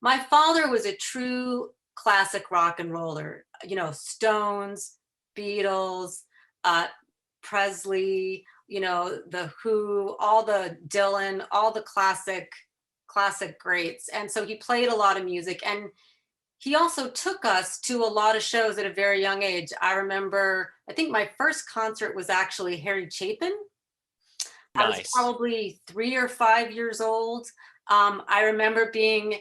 My father was a true classic rock and roller, Stones, Beatles, uh, Presley, the Who, all the Dylan, all the classic greats. And so he played a lot of music, and he also took us to a lot of shows at a very young age. I think my first concert was actually Harry Chapin. I was Nice. probably 3 or 5 years old. I remember being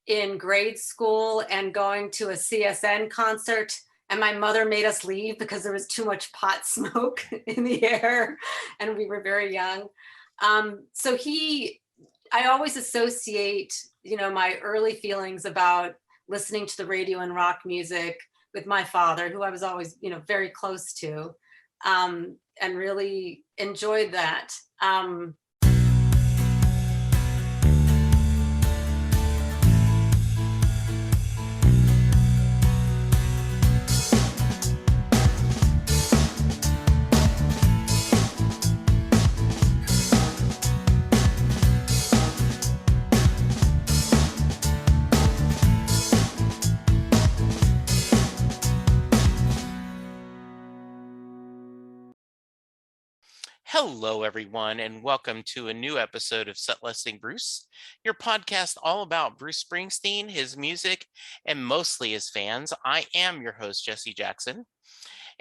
in grade school and going to a CSN concert, and my mother made us leave because there was too much pot smoke in the air and we were very young. So I always associate, my early feelings about listening to the radio and rock music with my father, who I was always, very close to, and really enjoyed that. Hello, everyone, and welcome to a new episode of Set Listing Bruce, your podcast all about Bruce Springsteen, his music, and mostly his fans. I am your host, Jesse Jackson,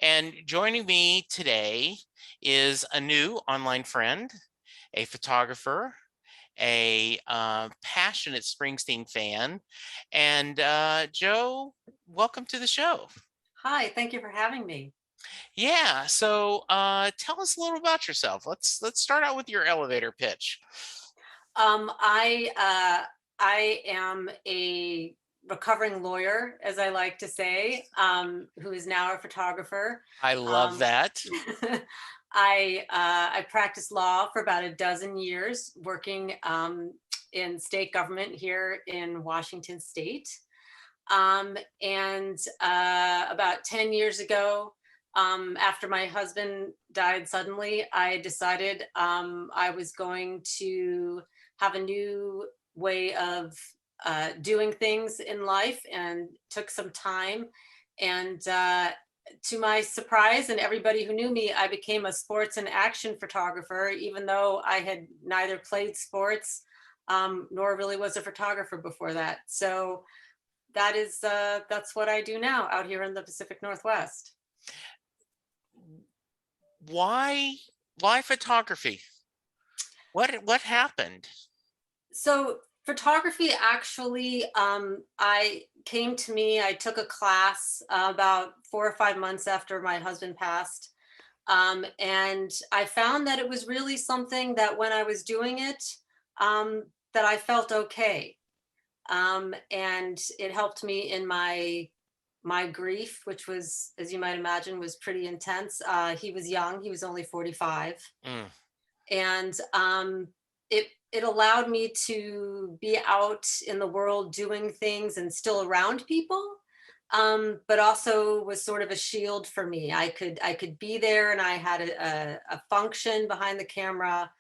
and joining me today is a new online friend, a photographer, a passionate Springsteen fan, and Joe, welcome to the show. Hi, thank you for having me. Yeah. So tell us a little about yourself. Let's start out with your elevator pitch. I am a recovering lawyer, as I like to say, who is now a photographer. I love Um, that. I practiced law for about a dozen years, working in state government here in Washington State. And about 10 years ago, after my husband died suddenly, I decided I was going to have a new way of doing things in life, and took some time. And to my surprise, and everybody who knew me, I became a sports and action photographer, even though I had neither played sports nor really was a photographer before that. So that's what I do now out here in the Pacific Northwest. Why why photography? What happened? So photography actually, I took a class about 4 or 5 months after my husband passed. And I found that it was really something that when I was doing it, that I felt okay. And it helped me in my grief, which was, as you might imagine, was pretty intense. He was young; he was only 45, Mm, and it allowed me to be out in the world doing things and still around people. But also was sort of a shield for me. I could be there, and I had a function behind the camera,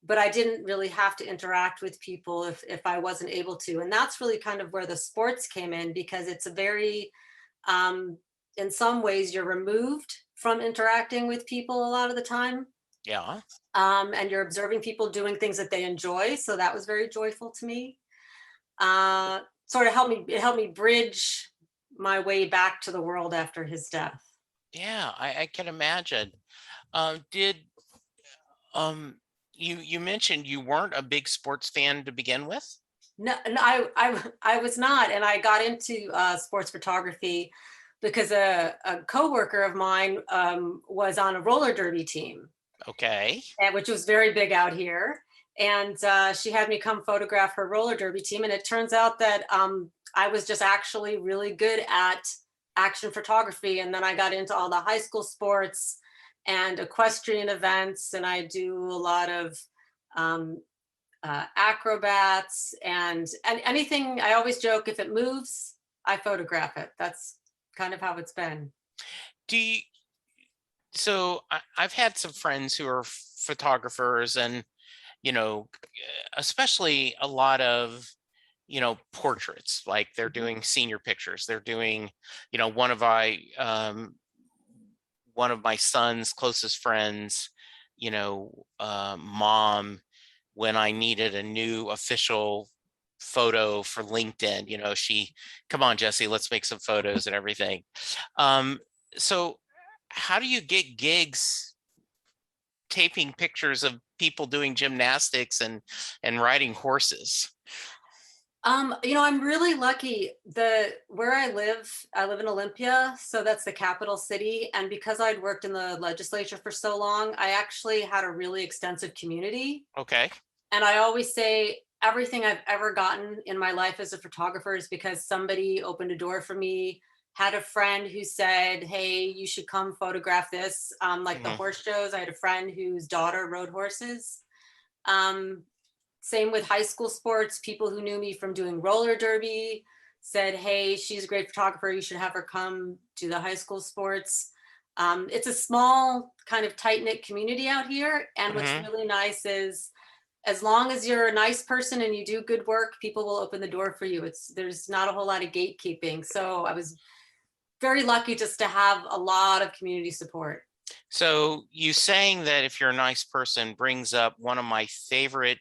but I didn't really have to interact with people if I wasn't able to. And that's really kind of where the sports came in, because it's a very um, in some ways you're removed from interacting with people a lot of the time, yeah. and you're observing people doing things that they enjoy. So that was very joyful to me. Sort of helped me bridge my way back to the world after his death. Yeah, I can imagine. Did you mentioned you weren't a big sports fan to begin with? No, no, I was not, and I got into sports photography because a coworker of mine was on a roller derby team, Okay. and which was very big out here. And she had me come photograph her roller derby team, and it turns out that I was just actually really good at action photography. And then I got into all the high school sports and equestrian events, and I do a lot of um, acrobats and anything. I always joke, if it moves, I photograph it. That's kind of how it's been. Do you, so I've had some friends who are photographers, and especially a lot of portraits, like they're Mhm. doing senior pictures. They're doing, one of my son's closest friends, mom, when I needed a new official photo for LinkedIn, come on, Jesse, let's make some photos and everything. Um, so how do you get gigs taping pictures of people doing gymnastics and riding horses? I'm really lucky. Where I live in Olympia, so that's the capital city. And because I'd worked in the legislature for so long, I actually had a really extensive community. Okay. And I always say everything I've ever gotten in my life as a photographer is because somebody opened a door for me, had a friend who said, "Hey, you should come photograph this." Like the Hmm. horse shows, I had a friend whose daughter rode horses. Um, Same with high school sports. People who knew me from doing roller derby said, "Hey, she's a great photographer. You should have her come to the high school sports." It's a small, kind of tight knit community out here. And what's Hmm. really nice is as long as you're a nice person and you do good work, people will open the door for you. There's not a whole lot of gatekeeping. So I was very lucky just to have a lot of community support. So you saying that if you're a nice person brings up one of my favorite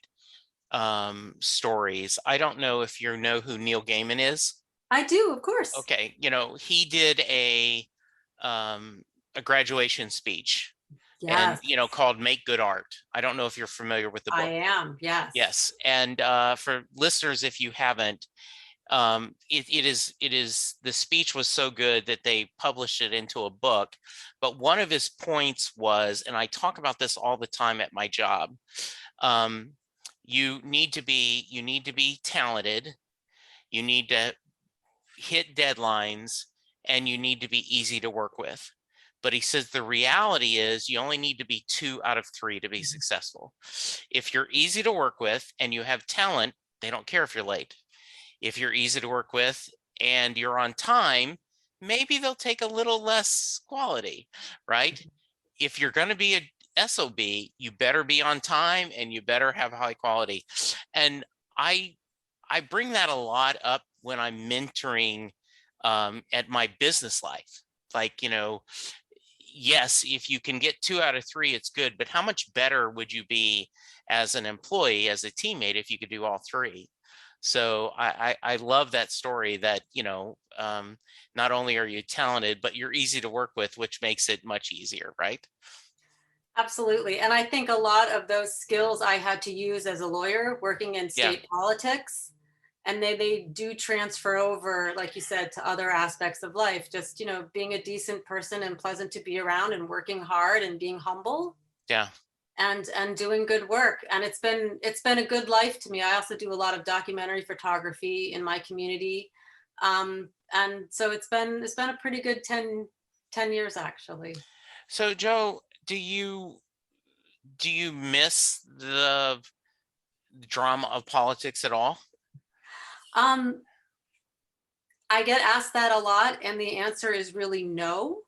stories. I don't know if you know who Neil Gaiman is. I do, of course. Okay, he did a graduation speech, and Yes, called "Make Good Art." I don't know if you're familiar with the I book. am. Yes. Yes, and for listeners, if you haven't, it is the speech was so good that they published it into a book. But one of his points was, and I talk about this all the time at my job, um, you need to be talented, you need to hit deadlines, and you need to be easy to work with. But he says the reality is you only need to be 2 out of 3 to be Mhm. successful. If you're easy to work with and you have talent, they don't care if you're late. If you're easy to work with and you're on time, maybe they'll take a little less quality, right? If you're going to be a SOB, you better be on time and you better have high quality. And I I bring that a lot up when I'm mentoring at my business life. Like, yes, if you can get 2 out of 3, it's good. But how much better would you be as an employee, as a teammate, if you could do all 3? So I love that story that, not only are you talented, but you're easy to work with, which makes it much easier, right? Absolutely. And I think a lot of those skills I had to use as a lawyer working in Yeah. state politics. And they do transfer over, like you said, to other aspects of life. Just, being a decent person and pleasant to be around and working hard and being humble Yeah. and doing good work. And it's been a good life to me. I also do a lot of documentary photography in my community. And so it's been a pretty good 10 years actually. So Joe, do you miss the drama of politics at all? Um, I get asked that a lot, and the answer is really no.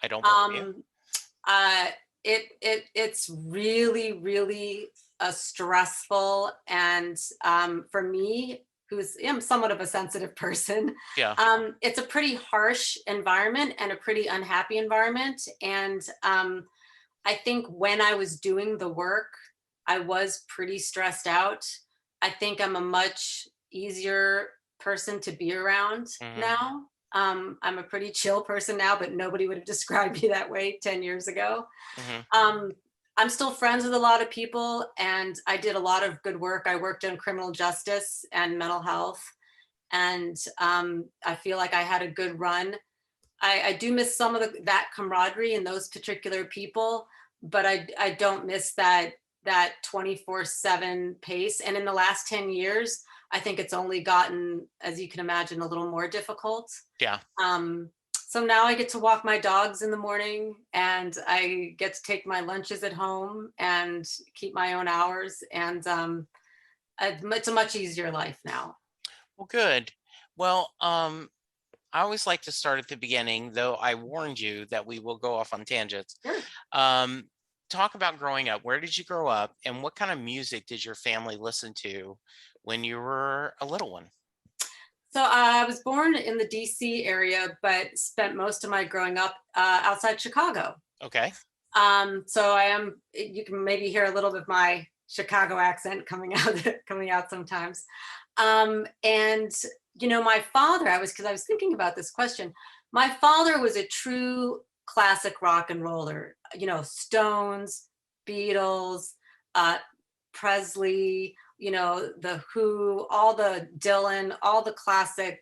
I don't blame you. Um, uh, it's really, really a stressful, and for me, who's am somewhat of a sensitive person, Yeah. it's a pretty harsh environment and a pretty unhappy environment. And I think when I was doing the work, I was pretty stressed out. I think I'm a much easier person to be around Hmm. now. I'm a pretty chill person now, but nobody would have described me that way 10 years ago. Hmm. Um, I'm still friends with a lot of people, and I did a lot of good work. I worked in criminal justice and mental health, and I feel like I had a good run. I do miss some of that camaraderie and those particular people, but I don't miss that 24/7 pace. And in the last 10 years, I think it's only gotten, as you can imagine, a little more difficult. Yeah. So now I get to walk my dogs in the morning, and I get to take my lunches at home and keep my own hours. And it's a much easier life now. Well, good. Well, I always like to start at the beginning, though I warned you that we will go off on tangents. Sure. Um, Talk about growing up. Where did you grow up, and what kind of music did your family listen to when you were a little one? So I was born in the DC area, but spent most of my growing up outside Chicago. Okay. So you can maybe hear a little bit of my Chicago accent coming out, coming out sometimes. And, my father, because I was thinking about this question, my father was a true classic rock and roller, Stones, Beatles, uh, Presley, the Who, all the Dylan, all the classic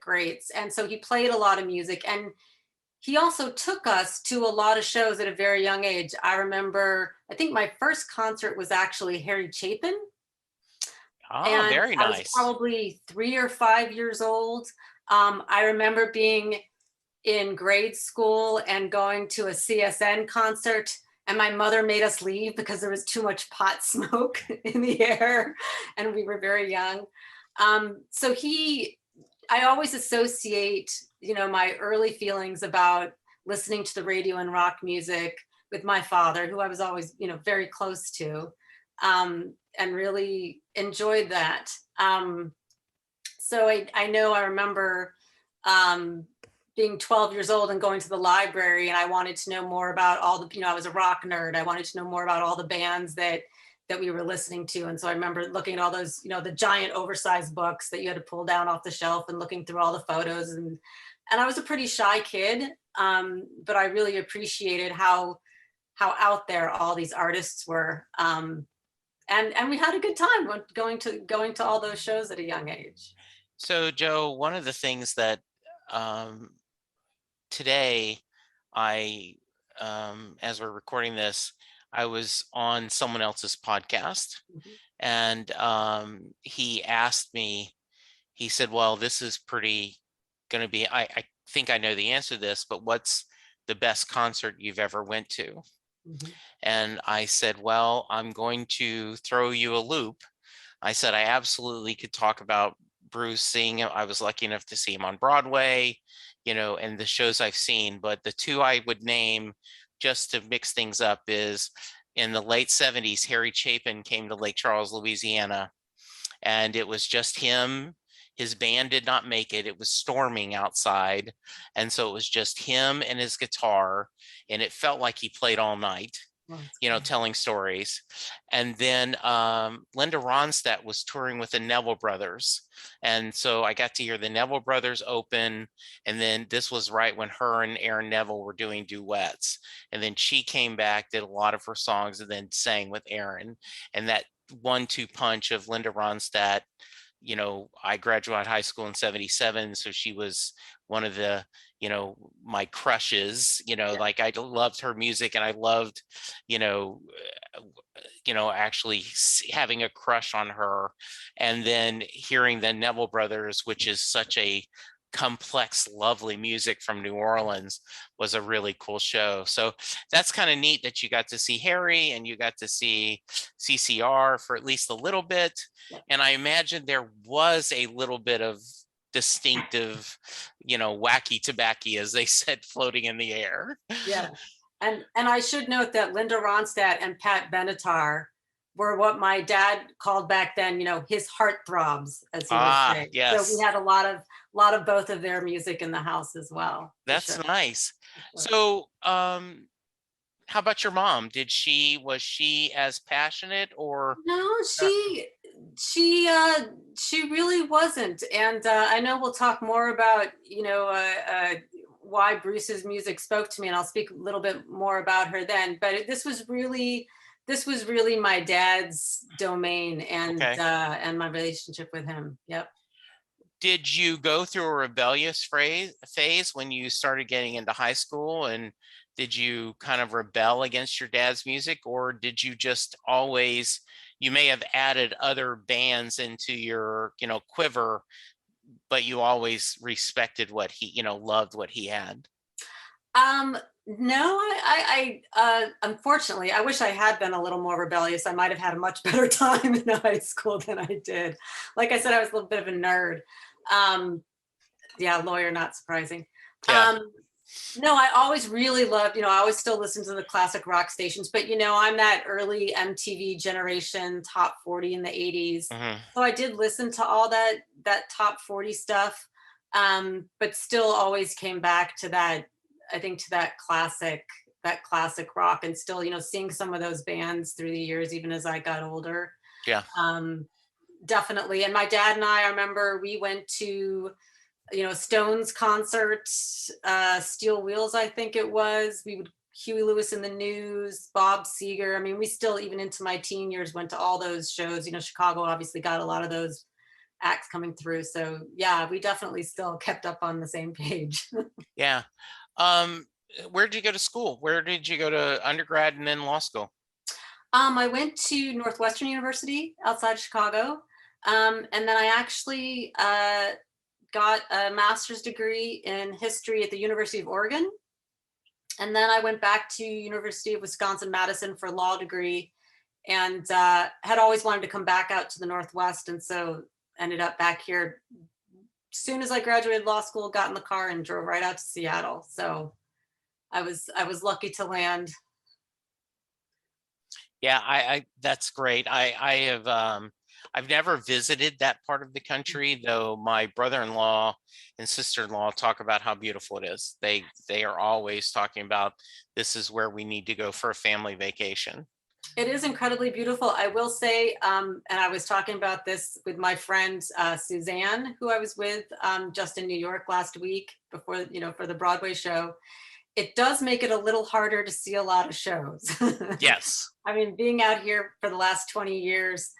greats. And so he played a lot of music, and he also took us to a lot of shows at a very young age. I think my first concert was actually Harry Chapin, Ah, and very I was nice. probably 3 or 5 years old. I remember being in grade school and going to a CSN concert, and my mother made us leave because there was too much pot smoke in the air, and we were very young. So I always associate, my early feelings about listening to the radio and rock music with my father, who I was always, very close to, and really enjoyed that. So I remember um, being 12 years old and going to the library, and I wanted to know more about all the, I was a rock nerd. I wanted to know more about all the bands that we were listening to. And so I remember looking at all those, the giant oversized books that you had to pull down off the shelf, and looking through all the photos. And I was a pretty shy kid, but I really appreciated how out there all these artists were. And we had a good time going to all those shows at a young age. So, Joe, one of the things that um, today I, as we're recording this, I was on someone else's podcast, Mhm. and he asked me, he said, well, this is pretty going to be, I think I know the answer to this, but what's the best concert you've ever went to? Mhm. And I said, well, I'm going to throw you a loop. I said, I absolutely could talk about Bruce, seeing him. I was lucky enough to see him on Broadway, and the shows I've seen. But the two I would name, just to mix things up, is in the late 70s, Harry Chapin came to Lake Charles, Louisiana, and it was just him. His band did not make it. It was storming outside. And so it was just him and his guitar. And it felt like he played all night, Well, that's great. telling stories. And then Linda Ronstadt was touring with the Neville Brothers. And so I got to hear the Neville Brothers open. And then this was right when her and Aaron Neville were doing duets. And then she came back, did a lot of her songs, and then sang with Aaron. And that 1-2 punch of Linda Ronstadt, I graduated high school in 77. So she was one of the, my crushes, Yeah. like I loved her music, and I loved, you know, actually having a crush on her. And then hearing the Neville Brothers, which is such a complex, lovely music from New Orleans, was a really cool show. So that's kind of neat that you got to see Harry and you got to see CCR for at least a little bit. Yeah. And I imagine there was a little bit of distinctive, wacky tobacco, as they said, floating in the air. Yeah. And I should note that Linda Ronstadt and Pat Benatar were what my dad called back then, his heartthrobs, as he would Ah, say. So we yes. had a lot of both of their music in the house as well, for That's sure. nice. For sure. So, how about your mom? Was she as passionate, or No, uh, she really wasn't. And I know we'll talk more about, why Bruce's music spoke to me, and I'll speak a little bit more about her then. But this was really my dad's domain, okay. and my relationship with him. Yep. Did you go through a rebellious phase when you started getting into high school, and did you kind of rebel against your dad's music, or did you just always, you may have added other bands into your, quiver, but you always respected what he, loved what he had? Um, no, unfortunately, I wish I had been a little more rebellious. I might have had a much better time in high school than I did. Like I said, I was a little bit of a nerd. Um, yeah, lawyer, not surprising. Yeah. Um, No, I always really loved, I always still listen to the classic rock stations, but I'm that early MTV generation, top 40 in the 80s. Mhm. So I did listen to all that top 40 stuff. But still always came back to that, I think to that classic rock, and still, seeing some of those bands through the years, even as I got older. Yeah. Um, Definitely. And my dad and I remember we went to Stones concerts, Steel Wheels, I think it was. We would Huey Lewis in the News, Bob Seger. I mean, we still, even into my teen years, went to all those shows. Chicago obviously got a lot of those acts coming through. So yeah, we definitely still kept up on the same page. Yeah. Um, where did you go to school? Where did you go to undergrad and then law school? I went to Northwestern University outside Chicago. And then I actually got a master's degree in history at the University of Oregon. And then I went back to University of Wisconsin-Madison for a law degree, and had always wanted to come back out to the Northwest. And so ended up back here. As soon as I graduated law school, got in the car and drove right out to Seattle. So I was lucky to land. Yeah, I that's great. I have I've never visited that part of the country, though my brother-in-law and sister-in-law talk about how beautiful it is. They are always talking about this is where we need to go for a family vacation. It is incredibly beautiful. I will say, and I was talking about this with my friend Suzanne, who I was with just in New York last week before, for the Broadway show. It does make it a little harder to see a lot of shows. Yes. I mean, being out here for the last 20 years,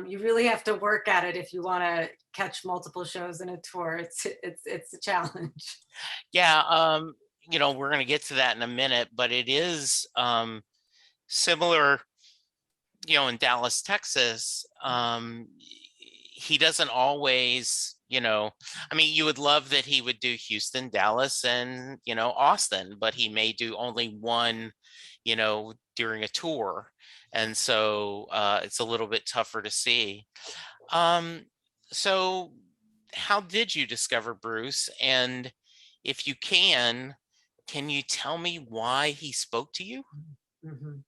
you really have to work at it if you want to catch multiple shows in a tour. It's a challenge. Yeah, we're going to get to that in a minute, but it is similar, in Dallas, Texas. He doesn't always, I mean, you would love that he would do Houston, Dallas, and, Austin, but he may do only one, during a tour. And so it's a little bit tougher to see. Um, so how did you discover Bruce? And if you can you tell me why he spoke to you? Mhm.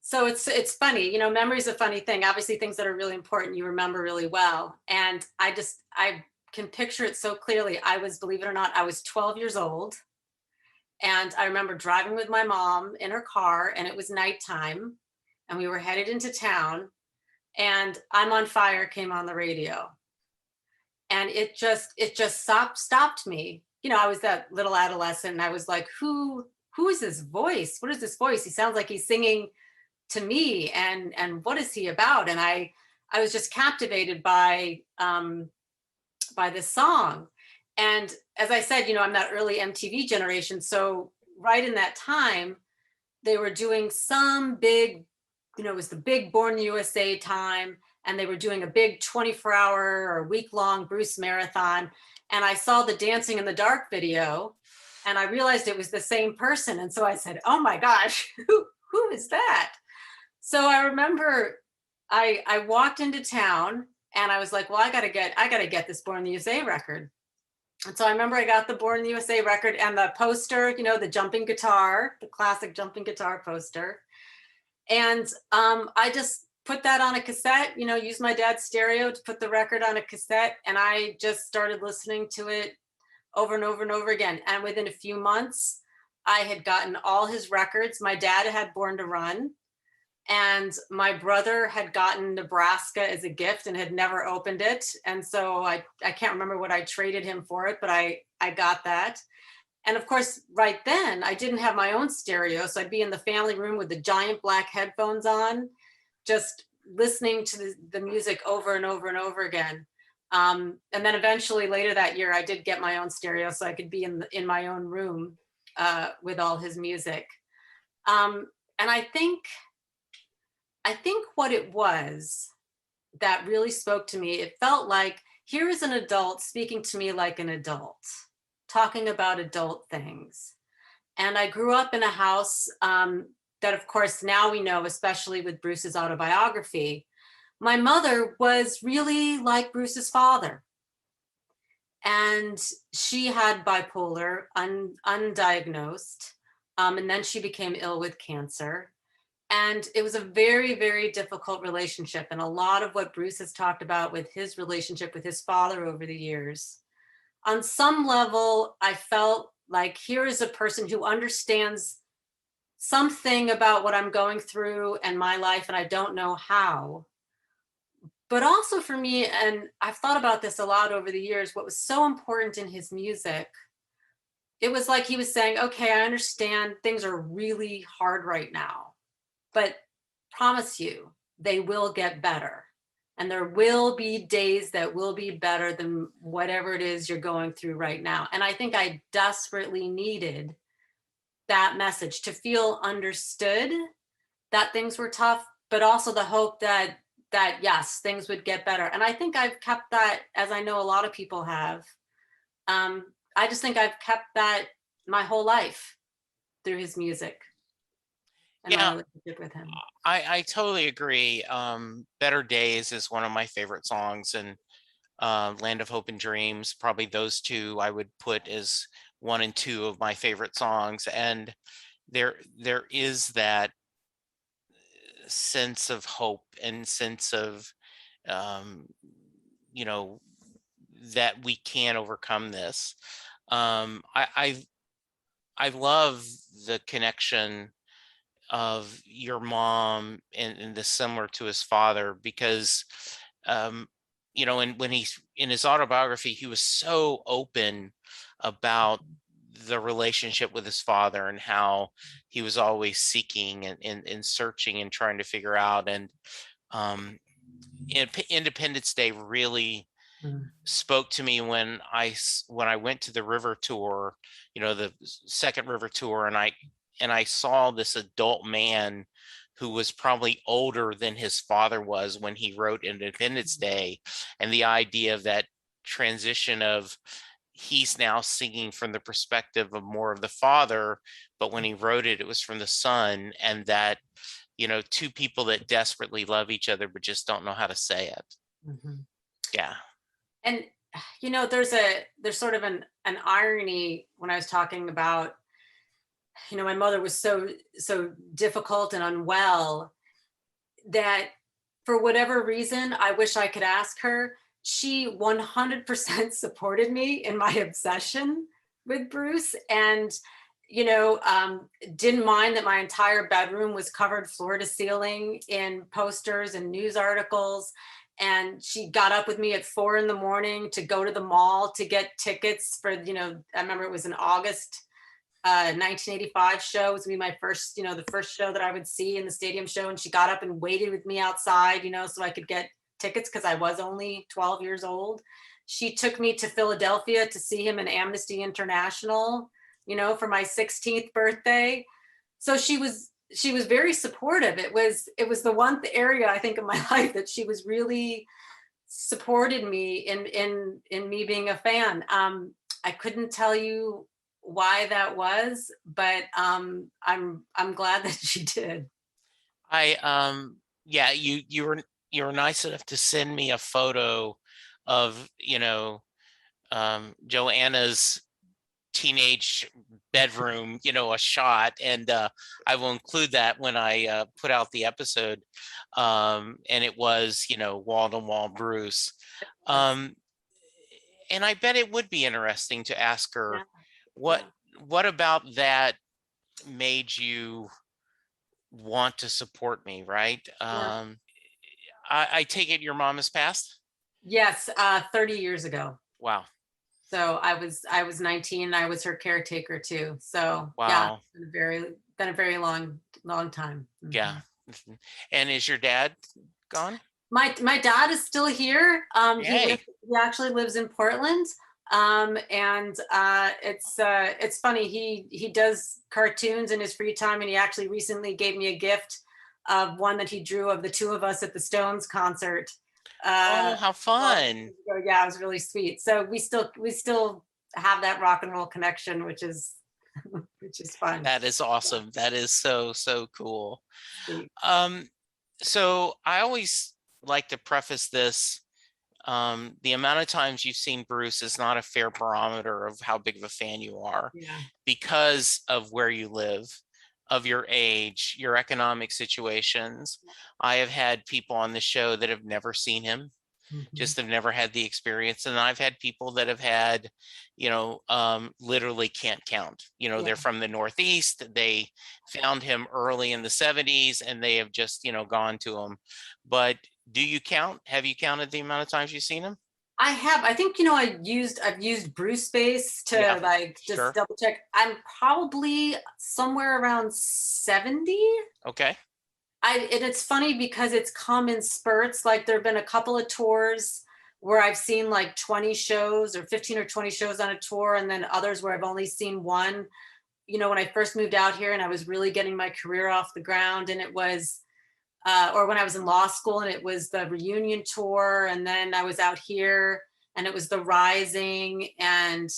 So it's funny, memory's a funny thing. Obviously, things that are really important you remember really well. And I can picture it so clearly. Believe it or not, I was 12 years old, and I remember driving with my mom in her car, and it was nighttime, and we were headed into town, and "I'm on Fire" came on the radio, and it just stopped me. I was that little adolescent, and I was like, who is this voice? What is this voice? He sounds like he's singing to me, and what is he about? And I was just captivated by this song. And as I said, I'm that early MTV generation. So right in that time, they were doing some big, it was the big Born USA time, and they were doing a big 24-hour or week-long Bruce marathon. And I saw the Dancing in the Dark video, and I realized it was the same person. And so I said, "Oh my gosh, who is that?" So I remember I walked into town, and I was like, "Well, I gotta get this Born in the USA record." And so I remember I got the Born in the USA record and the poster, the jumping guitar, the classic jumping guitar poster. And I just put that on a cassette, used my dad's stereo to put the record on a cassette. And I just started listening to it over and over and over again. And within a few months, I had gotten all his records. My dad had Born to Run, and my brother had gotten Nebraska as a gift and had never opened it. And so I can't remember what I traded him for it, but I got that. And of course, right then, I didn't have my own stereo. So I'd be in the family room with the giant black headphones on, just listening to the music over and over and over again. And then eventually later that year, I did get my own stereo so I could be in my own room with all his music. And I think what it was that really spoke to me, it felt like here is an adult speaking to me like an adult, talking about adult things. And I grew up in a house that, of course, now we know, especially with Bruce's autobiography, my mother was really like Bruce's father. And she had bipolar, undiagnosed. And then she became ill with cancer. And it was a very, very difficult relationship. And a lot of what Bruce has talked about with his relationship with his father over the years, on some level, I felt like here is a person who understands something about what I'm going through and my life, and I don't know how. But also for me, and I've thought about this a lot over the years, what was so important in his music, it was like he was saying, okay, I understand things are really hard right now, but promise you, they will get better. And there will be days that will be better than whatever it is you're going through right now. And I think I desperately needed that message to feel understood that things were tough, but also the hope that yes, things would get better. And I think I've kept that, as I know a lot of people have. Um, I just think I've kept that my whole life through his music and my Yeah, relationship with him. I totally agree. Better Days is one of my favorite songs, and Land of Hope and Dreams, probably those two I would put as one and two of my favorite songs. And there is that sense of hope and sense of um, you know, that we can overcome this. I love the connection of your mom and the similar to his father, because um and when he's in his autobiography, he was so open about the relationship with his father and how he was always seeking and searching and trying to figure out. And um Independence Day really Mm. spoke to me when when I went to the river tour, the second river tour, and I saw this adult man who was probably older than his father was when he wrote Independence Day, and the idea of that transition of he's now singing from the perspective of more of the father, but when he wrote it, it was from the son, and that two people that desperately love each other but just don't know how to say it. Mhm. Yeah. And there's sort of an irony when I was talking about, my mother was so difficult and unwell that for whatever reason, I wish I could ask her, she 100% supported me in my obsession with Bruce, and didn't mind that my entire bedroom was covered floor to ceiling in posters and news articles. And she got up with me at 4 in the morning to go to the mall to get tickets for, I remember it was in August 1985 show. It was gonna be my first, the first show that I would see in the stadium show. And she got up and waited with me outside, so I could get tickets because I was only 12 years old. She took me to Philadelphia to see him in Amnesty International, for my 16th birthday. So she was very supportive. It was the one area I think in my life that she was really supported me in me being a fan. I couldn't tell you why that was, but I'm glad that she did. I Yeah, you were nice enough to send me a photo of, Joanna's teenage bedroom, a shot, and I will include that when I put out the episode. And it was, wall to wall Bruce. Yes. Um and I bet it would be interesting to ask her Yeah. what Yeah. what about that made you want to support me, right? Yeah. I take it your mom has passed? Yes, 30 years ago. Wow. So I was 19 and I was her caretaker too. So yeah, Wow. been a very long time. Yeah. Mhm. Mhm. And is your dad gone? My dad is still here. Yay. He actually lives in Portland. And it's funny. He does cartoons in his free time, and he actually recently gave me a gift of one that he drew of the two of us at the Stones concert. Oh, how Well, fun. yeah, it was really sweet. So we still have that rock and roll connection, which is which is fun. That is awesome. That is so, so cool. Sweet. Um, so I always like to preface this the amount of times you've seen Bruce is not a fair barometer of how big of a fan you are Yeah. because of where you live, of your age, your economic situations. I have had people on the show that have never seen him, Mhm. just have never had the experience. And I've had people that have had, literally can't count. Yeah. They're from the Northeast. They found him early in the 70s and they have just, gone to him. But do you count? Have you counted the amount of times you've seen him? I have. I think, I've used Bruce Space Yeah, to like just sure. double check. I'm probably somewhere around 70. Okay. And it's funny because it's come in spurts. Like there've been a couple of tours where I've seen like 20 shows or 15 or 20 shows on a tour, and then others where I've only seen one. When I first moved out here and I was really getting my career off the ground, and it was or when I was in law school and it was the reunion tour, and then I was out here and it was the Rising and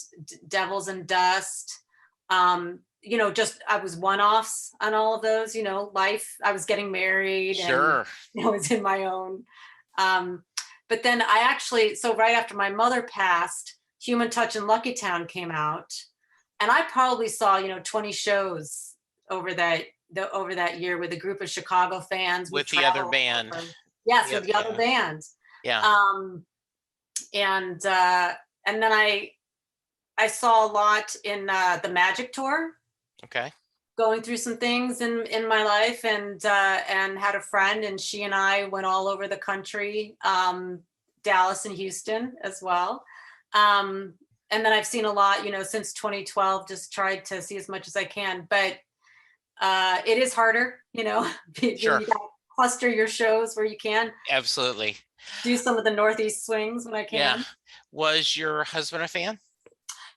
Devils and Dust. Just I was one-offs on all of those. Life. I was getting married and Sure. I was in my own. Um, but then I actually, so right after my mother passed, Human Touch and Lucky Town came out, and I probably saw 20 shows over that year with a group of Chicago fans. We With the other traveled band. over. Yes, with Yep. the other Yeah. bands. Yeah. Um, and then I saw a lot in the Magic Tour, Okay. going through some things in my life, and had a friend, and she and I went all over the country, Dallas and Houston as well. And then I've seen a lot, since 2012, just tried to see as much as I can, but it is harder, Sure. you got to cluster your shows where you can Absolutely. do some of the Northeast swings when I Yeah. can. Was your husband a fan?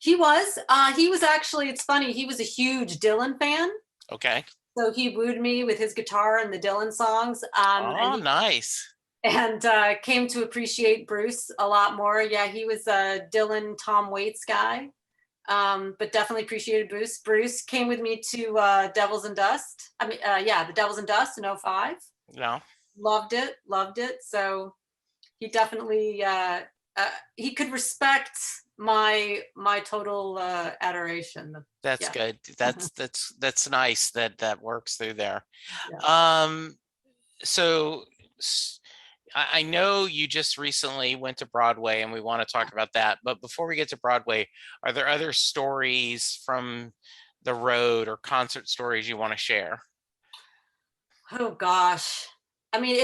He was actually, it's funny, he was a huge Dylan fan. Okay. So he wooed me with his guitar and the Dylan songs, Oh, nice. came to appreciate Bruce a lot more. Yeah, he was a Dylan, Tom Waits guy, but definitely appreciated Bruce. Bruce came with me to Devils and Dust. The Devils and Dust in '05. No, Loved it, loved it. So he definitely he could respect my total adoration. that's Yeah, good. That's nice that works through there. yeah. Um, so I know you just recently went to Broadway and we want to talk about that. But before we get to Broadway, are there other stories from the road or concert stories you want to share? Oh gosh. I mean,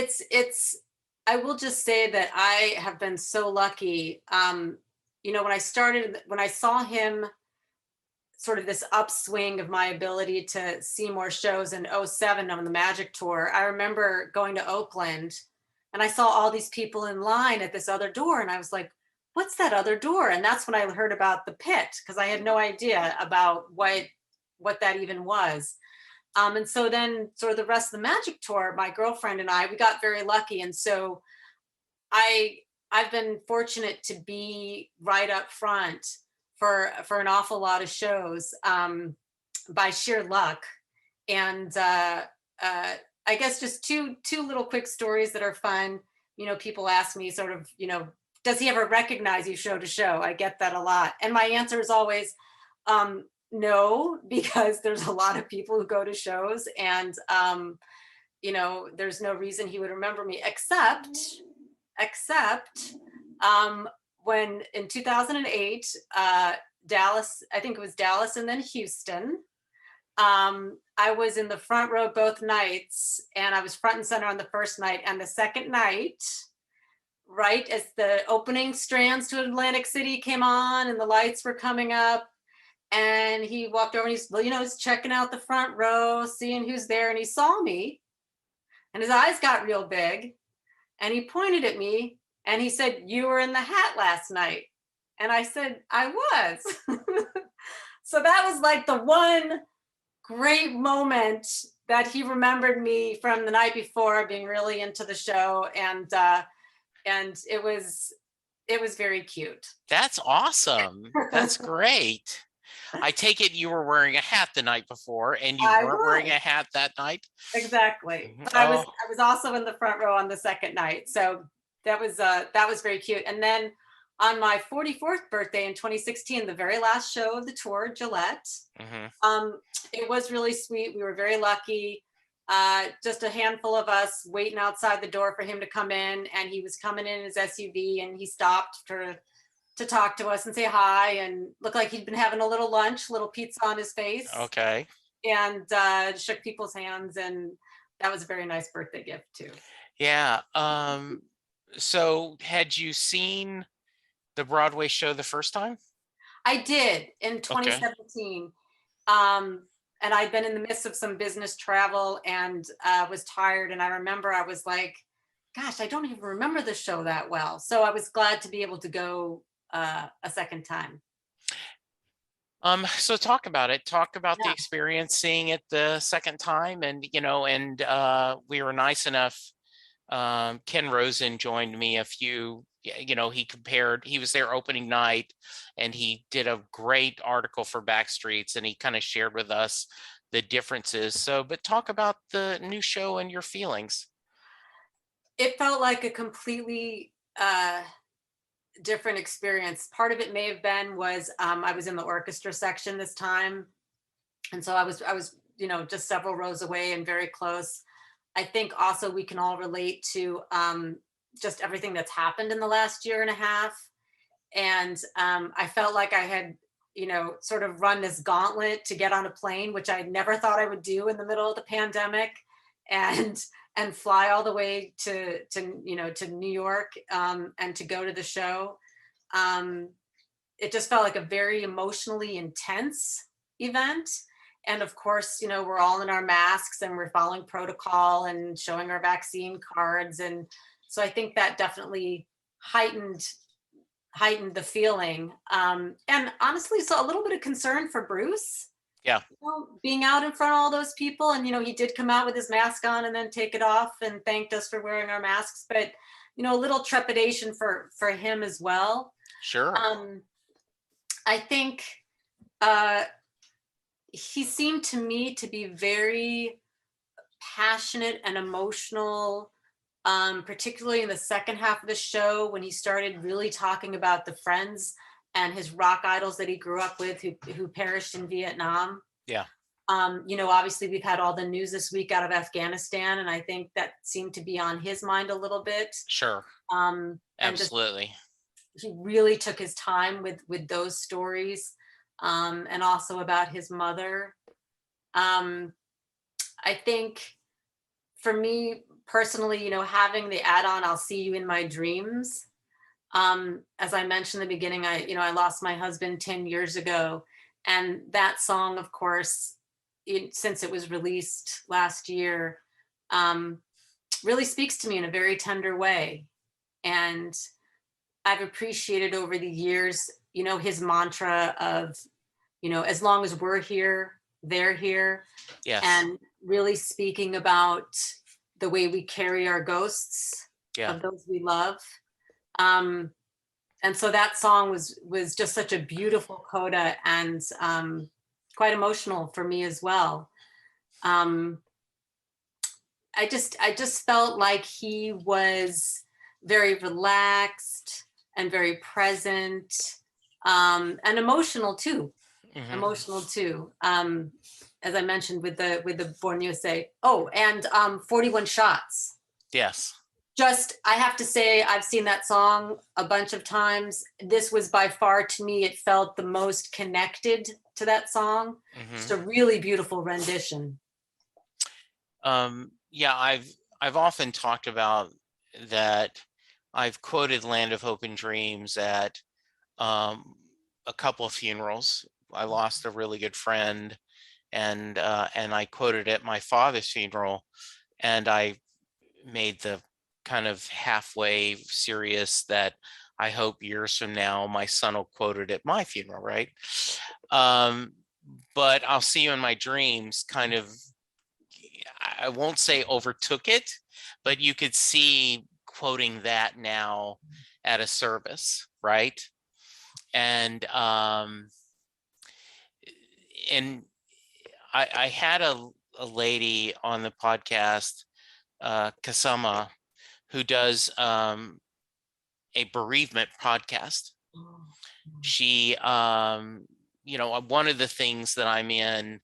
I will just say that I have been so lucky. When I saw him, sort of this upswing of my ability to see more shows in '07 on the Magic Tour, I remember going to Oakland and I saw all these people in line at this other door, and I was like, what's that other door? And that's when I heard about the pit, because I had no idea about what that even was. And so then sort of the rest of the Magic Tour, my girlfriend and I, we got very lucky. And so I I've been fortunate to be right up front for an awful lot of shows, by sheer luck. And uh, I guess just two little quick stories that are fun. People ask me sort of, does he ever recognize you show to show? I get that a lot, and my answer is always, no, because there's a lot of people who go to shows, and there's no reason he would remember me, except when in 2008, Dallas, I think it was Dallas and then Houston. I was in the front row both nights, and I was front and center on the first night. And the second night, right as the opening strands to Atlantic City came on and the lights were coming up, and he walked over and he's checking out the front row, seeing who's there, and he saw me, and his eyes got real big, and he pointed at me and he said, "You were in the hat last night." And I said, "I was." So that was like the one great moment that he remembered me from the night before, being really into the show, and it was very cute. That's awesome. That's great. I take it you were wearing a hat the night before and you I weren't wearing was. a hat that night? Exactly. Mhm. But I was Oh, I was also in the front row on the second night. So that was very cute. And then on my 44th birthday in 2016, the very last show of the tour, Gillette, Hmm. um, it was really sweet. We were very lucky. Just a handful of us waiting outside the door for him to come in, and he was coming in his SUV, and he stopped to talk to us and say hi, and looked like he'd been having a little lunch, little pizza on his face, Okay. and shook people's hands, and that was a very nice birthday gift too. Yeah. So had you seen the Broadway show the first time? I did in Okay. 2017. And I'd been in the midst of some business travel and was tired. And I remember I was like, gosh, I don't even remember the show that well. So I was glad to be able to go a second time. So talk about it. Talk about the Yeah. experience seeing it the second time, and we were nice enough. Ken Rosen joined me a few. He was there opening night, and he did a great article for Backstreets, and he kind of shared with us the differences. So, but talk about the new show and your feelings. It felt like a completely different experience. Part of it may have been was I was in the orchestra section this time. And so I was, just several rows away and very close. I think also we can all relate to just everything that's happened in the last year and a half. And I felt like I had, sort of run this gauntlet to get on a plane, which I never thought I would do in the middle of the pandemic, and and fly all the way to New York, and to go to the show. Um, it just felt like a very emotionally intense event. And of course, we're all in our masks and we're following protocol and showing our vaccine cards. And so I think that definitely heightened heightened the feeling. And honestly, so a little bit of concern for Bruce, Yeah, being out in front of all those people. And he did come out with his mask on and then take it off and thanked us for wearing our masks. But a little trepidation for him as well. sure. um I think uh he seemed to me to be very passionate and emotional, particularly in the second half of the show when he started really talking about the friends and his rock idols that he grew up with who perished in Vietnam. Yeah, Obviously we've had all the news this week out of Afghanistan, and I think that seemed to be on his mind a little bit. sure. And just Absolutely. he really took his time with those stories, and also about his mother. Um, I think for me personally, having the add-on "I'll see you in my dreams." As I mentioned in the beginning, I lost my husband 10 years ago, and that song, of course, since it was released last year, um, really speaks to me in a very tender way. And I've appreciated over the years, his mantra of, as long as we're here, they're here, Yes. and really speaking about the way we carry our ghosts Yeah. of those we love. Um, and so that song was just such a beautiful coda, and quite emotional for me as well. Um, I just felt like he was very relaxed and very present, and emotional too. Hmm. Emotional too. As I mentioned with the Born USA. Oh, and 41 Shots. Yes. Just, I have to say, I've seen that song a bunch of times. This was by far, to me, it felt the most connected to that song. Just Hmm. a really beautiful rendition. Yeah, I've often talked about that. I've quoted "Land of Hope and Dreams" at um, a couple of funerals. I lost a really good friend, and I quoted it at my father's funeral, and I made the kind of halfway serious that I hope years from now my son will quote it at my funeral, right? Um, but "I'll see you in my dreams" kind of, I won't say overtook it, but you could see quoting that now at a service, right? And and I had a lady on the podcast, Kasama, who does a bereavement podcast. Oh, She, one of the things that I'm in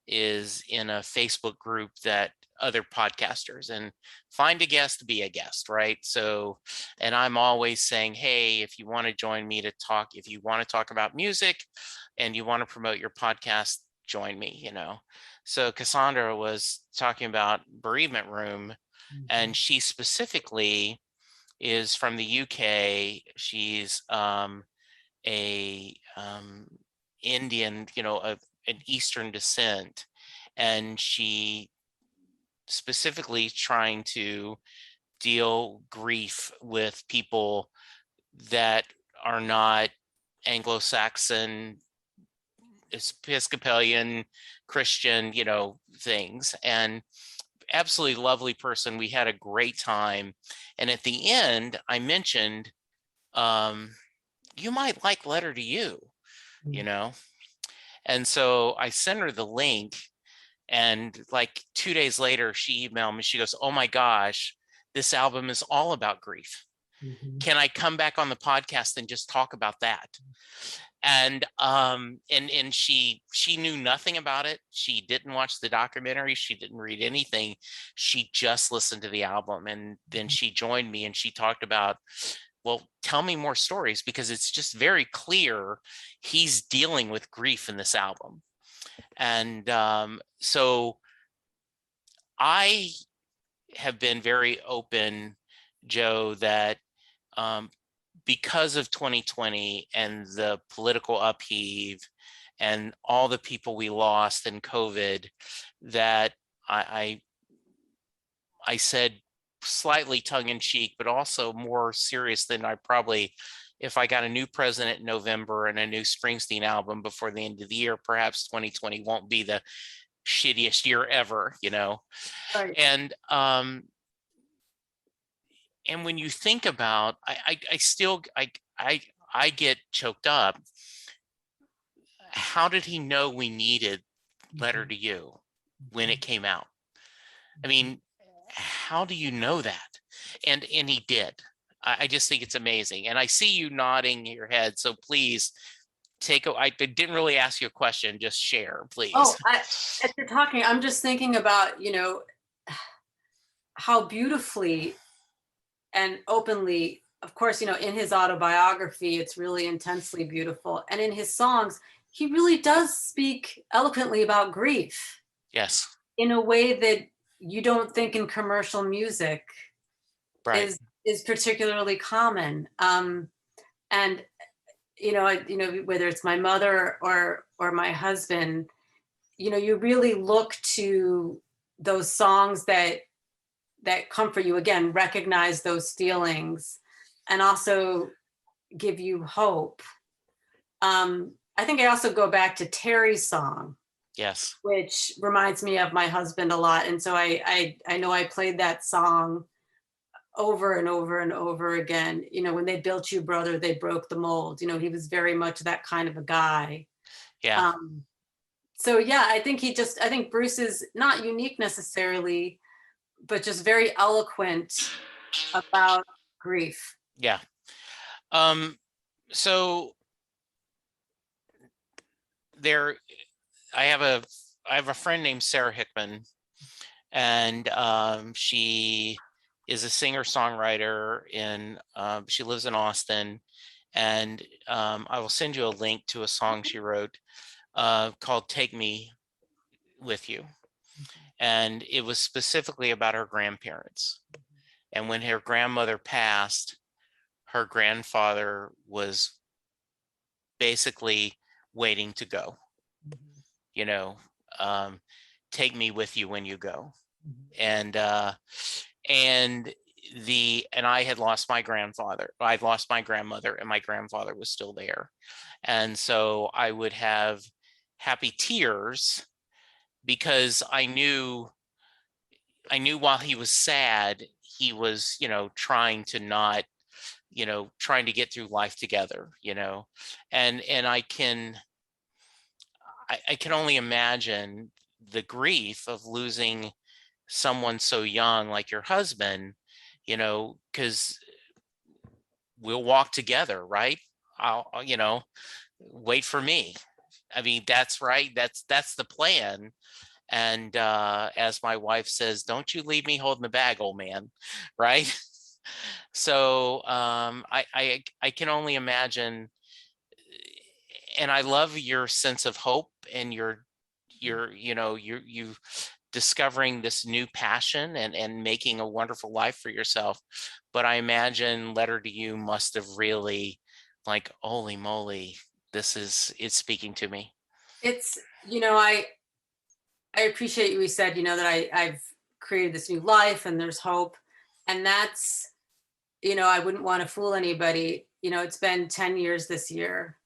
is in a Facebook group that other podcasters, and find a guest, be a guest, right? So, and I'm always saying, hey, if you want to join me to talk, if you want to talk about music and you want to promote your podcast, join me. So Cassandra was talking about Bereavement Room, mhm, and she specifically is from the UK. She's a Indian, an Eastern descent, and she specifically trying to deal grief with people that are not Anglo-Saxon, Episcopalian, Christian, things. And absolutely lovely person. We had a great time. And at the end, I mentioned, you might like Letter to You, you mhm, know? And so I sent her the link, and like 2 days later, she emailed me. She goes, "Oh my gosh, this album is all about grief. mhm. Can I come back on the podcast and just talk about that?" And she knew nothing about it. She didn't watch the documentary. She didn't read anything. She just listened to the album, and then she joined me and she talked about, well, tell me more stories, because it's just very clear he's dealing with grief in this album. And so I have been very open, Joe, that um, because of 2020 and the political upheave and all the people we lost in COVID, that I said, slightly tongue in cheek, but also more serious than I probably, if I got a new president in November and a new Springsteen album before the end of the year, perhaps 2020 won't be the shittiest year ever. Right. And and when you think about, I still I get choked up. How did he know we needed Letter Mhm, to You when mhm, it came out? I mhm. mean, how do you know that? And he did. I just think it's amazing. And I see you nodding your head. So please I didn't really ask you a question, just share, please. Oh, as you're talking, I'm just thinking about, how beautifully and openly, of course, in his autobiography, it's really intensely beautiful. And in his songs, he really does speak eloquently about grief Yes. in a way that you don't think in commercial music Right. is particularly common. And whether it's my mother or my husband, you really look to those songs that comfort you, again, recognize those feelings and also give you hope. I think I also go back to Terry's song, Yes. which reminds me of my husband a lot. And so I know I played that song over and over and over again. When they built you, brother, they broke the mold. He was very much that kind of a guy. Yeah. Um, so yeah, I think Bruce is not unique necessarily, but just very eloquent about grief. Yeah. Um, so there I have a friend named Sarah Hickman, and she is a singer-songwriter she lives in Austin, and I will send you a link to a song she wrote called Take Me With You. And it was specifically about her grandparents. And when her grandmother passed, her grandfather was basically waiting to go, you know, um, take me with you when you go. And and and I had lost my grandfather. I'd lost my grandmother, and my grandfather was still there. And so I would have happy tears because I knew while he was sad, he was, trying to not, trying to get through life together. And I can only imagine the grief of losing someone so young like your husband, because we'll walk together, right? Wait for me. I mean, that's right. That's the plan. And as my wife says, don't you leave me holding the bag, old man, right? So I can only imagine, and I love your sense of hope and you discovering this new passion and making a wonderful life for yourself. But I imagine Letter to You must have really, like, holy moly, it's speaking to me. It's, I appreciate you said, that I've created this new life and there's hope. And that's, I wouldn't want to fool anybody. It's been 10 years this year.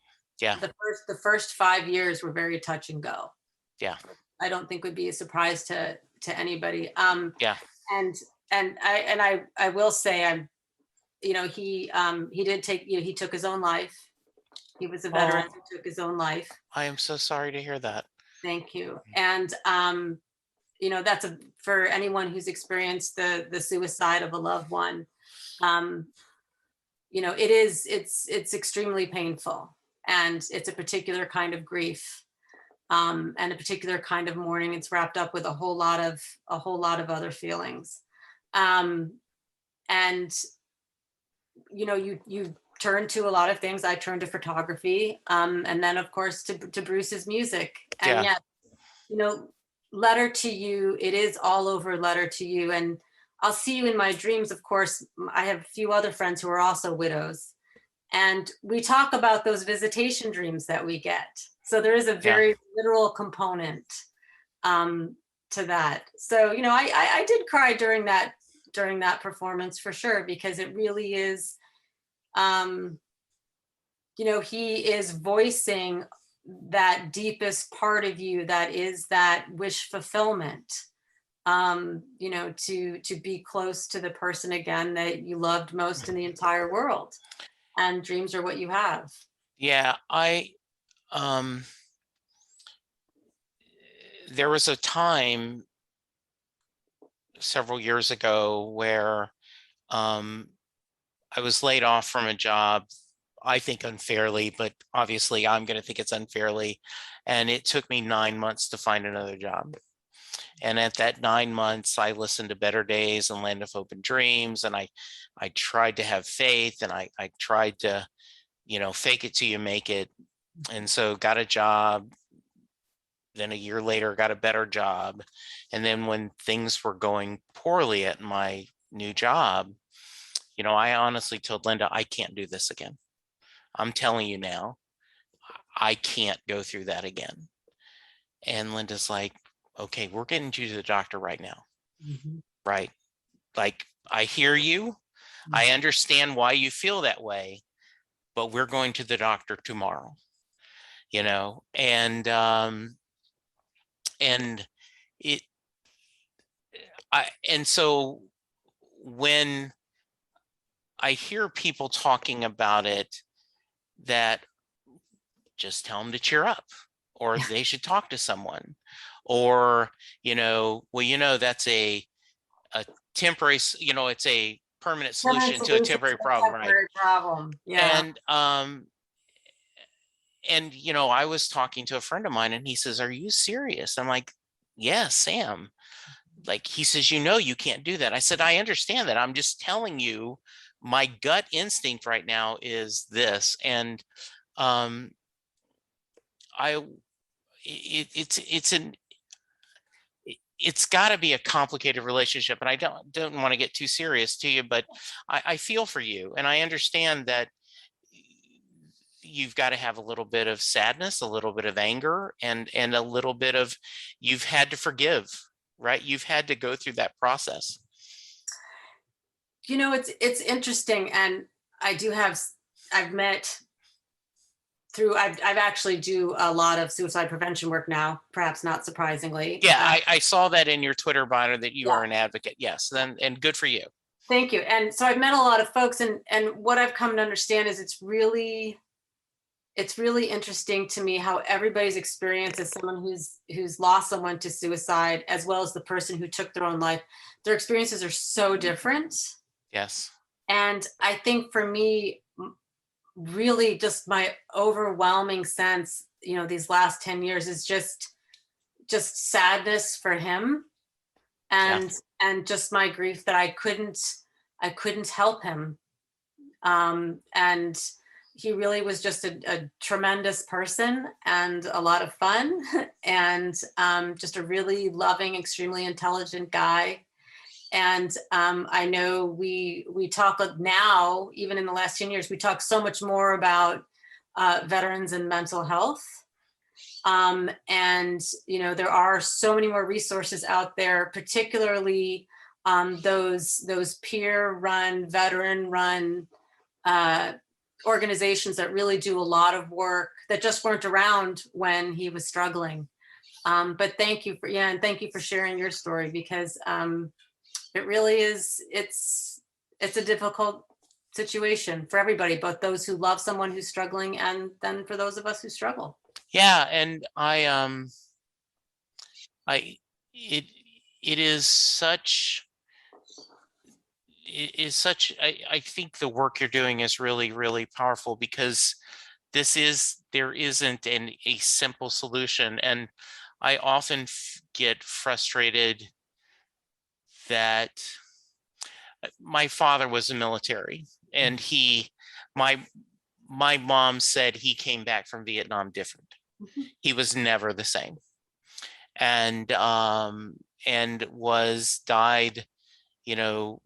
Yeah. The first 5 years were very touch and go. Yeah. I don't think would be a surprise to anybody. Yeah. And I will say, he did take, he took his own life. He was a veteran who took his own life. I am so sorry to hear that. Thank you. And that's for anyone who's experienced the suicide of a loved one. It's extremely painful, and it's a particular kind of grief, and a particular kind of mourning. It's wrapped up with a whole lot of other feelings. And you turn to a lot of things. I turned to photography, and then of course to Bruce's music. And Yeah. yet, Letter to You, it is all over Letter to You. And I'll see you in my dreams. Of course, I have a few other friends who are also widows, and we talk about those visitation dreams that we get. So there is a very literal component to that. So, I did cry during that performance for sure, because it really is, he is voicing that deepest part of you, that is that wish fulfillment, to be close to the person again that you loved most in the entire world. And dreams are what you have. Yeah. There was a time several years ago where I was laid off from a job, I think unfairly, but obviously I'm going to think it's unfairly. And it took me 9 months to find another job. And at that 9 months, I listened to Better Days and Land of Hope and Dreams. And I tried to have faith, and I tried to, fake it till you make it. And so got a job. Then a year later, got a better job. And then when things were going poorly at my new job, I honestly told Linda, I can't do this again. I'm telling you now, I can't go through that again. And Linda's like, okay, we're getting you to the doctor right now. Mm-hmm. Right. Like, I hear you. Mm-hmm. I understand why you feel that way, but we're going to the doctor tomorrow, and so when I hear people talking about it, that just tell them to cheer up, or they should talk to someone, or, that's a temporary, it's a permanent solution to a temporary problem, right? Yeah. And I was talking to a friend of mine, and he says, "Are you serious?" I'm like, "Yes, Sam." Like, he says, you can't do that. I said, I understand that. I'm just telling you, my gut instinct right now is this. And it's got to be a complicated relationship. And I don't want to get too serious to you, but I feel for you. And I understand that you've got to have a little bit of sadness, a little bit of anger, and a little bit of, you've had to forgive, right? You've had to go through that process. It's interesting. And I've met through, I've actually do a lot of suicide prevention work now, perhaps not surprisingly. Yeah, I saw that in your Twitter bio that you are an advocate. Yes, and good for you. Thank you. And so I've met a lot of folks, and what I've come to understand is it's really interesting to me how everybody's experience as someone who's lost someone to suicide, as well as the person who took their own life, their experiences are so different. Yes. And I think for me, really just my overwhelming sense, these last 10 years is just sadness for him, Yeah. and just my grief that I couldn't help him. And he really was just a tremendous person and a lot of fun, and just a really loving, extremely intelligent guy. And I know we talk now, even in the last 10 years, we talk so much more about veterans and mental health. And there are so many more resources out there, particularly those peer-run, veteran-run organizations that really do a lot of work that just weren't around when he was struggling. But thank you and thank you for sharing your story, because it really is, it's a difficult situation for everybody, both those who love someone who's struggling and then for those of us who struggle. Yeah, and I it it is such I think the work you're doing is really, really powerful, because there isn't a simple solution. And I often get frustrated that my father was a military, and my my mom said he came back from Vietnam different. He was never the same. And was died, you know,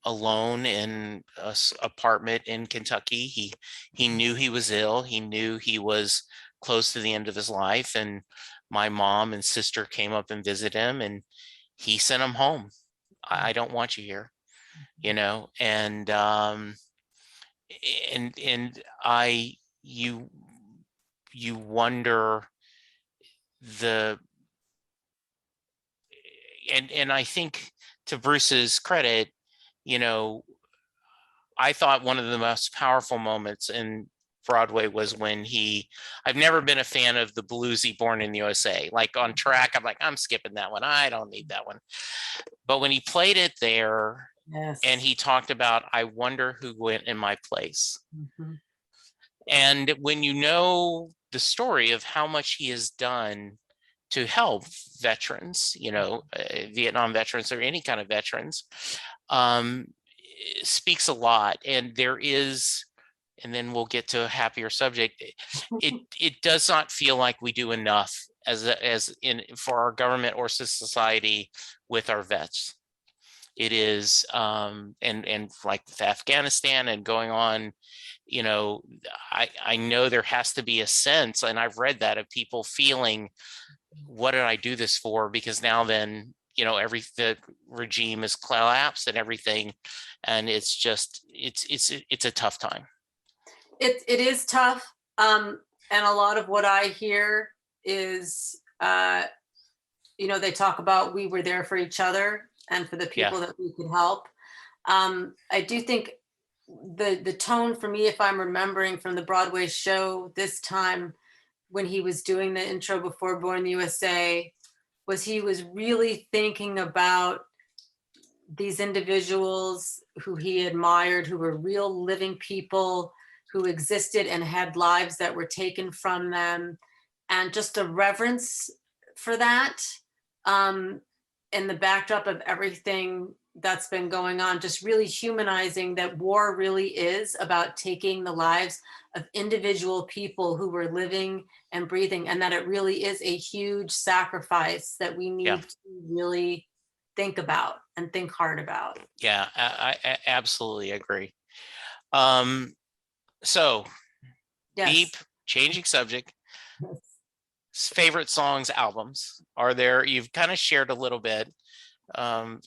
alone in a apartment in Kentucky. He knew he was ill. He knew he was close to the end of his life. And my mom and sister came up and visited him, and he sent him home. I don't want you here, and I you you wonder the and I think, to Bruce's credit, you know, I thought one of the most powerful moments in Broadway was when I've never been a fan of the bluesy Born in the USA. Like on track, I'm like, I'm skipping that one. I don't need that one. But when he played it there, and Yes. he talked about, I wonder who went in my place. Mhm. And when you know the story of how much he has done to help veterans, Vietnam veterans or any kind of veterans, speaks a lot. And then we'll get to a happier subject. It does not feel like we do enough for our government or society with our vets. It is, and like with Afghanistan and going on, I know there has to be a sense, and I've read that, of people feeling, what did I do this for? Because now then, the regime is collapsed and everything, and it's a tough time. It is tough. And a lot of what I hear is, they talk about we were there for each other and for the Yeah, people that we could help. I do think the tone for me, if I'm remembering from the Broadway show this time, when he was doing the intro before Born in the USA, was he was really thinking about these individuals who he admired, who were real living people who existed and had lives that were taken from them, and just a reverence for that, um, in the backdrop of everything that's been going on, just really humanizing that war really is about taking the lives of individual people who were living and breathing, and that it really is a huge sacrifice that we yeah, need to really think about and think hard about. yeah. I absolutely agree. Um, so Beep, Yes. changing subject. Yes. Favorite songs, albums. Are there? You've kind of shared a little bit. My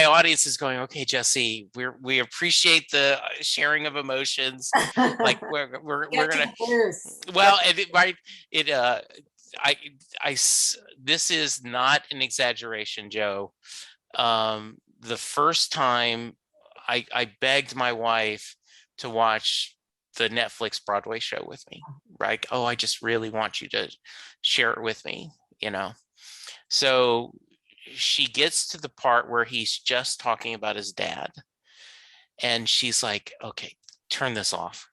audience is going, okay, Jesse, we appreciate the sharing of emotions. Like we're Get to gonna, Bruce. well, right, it I this is not an exaggeration, Joe. The first time I begged my wife to watch the Netflix Broadway show with me, right? Oh, I just really want you to share it with me, you know. So she gets to the part where he's just talking about his dad, and she's like, okay, turn this off.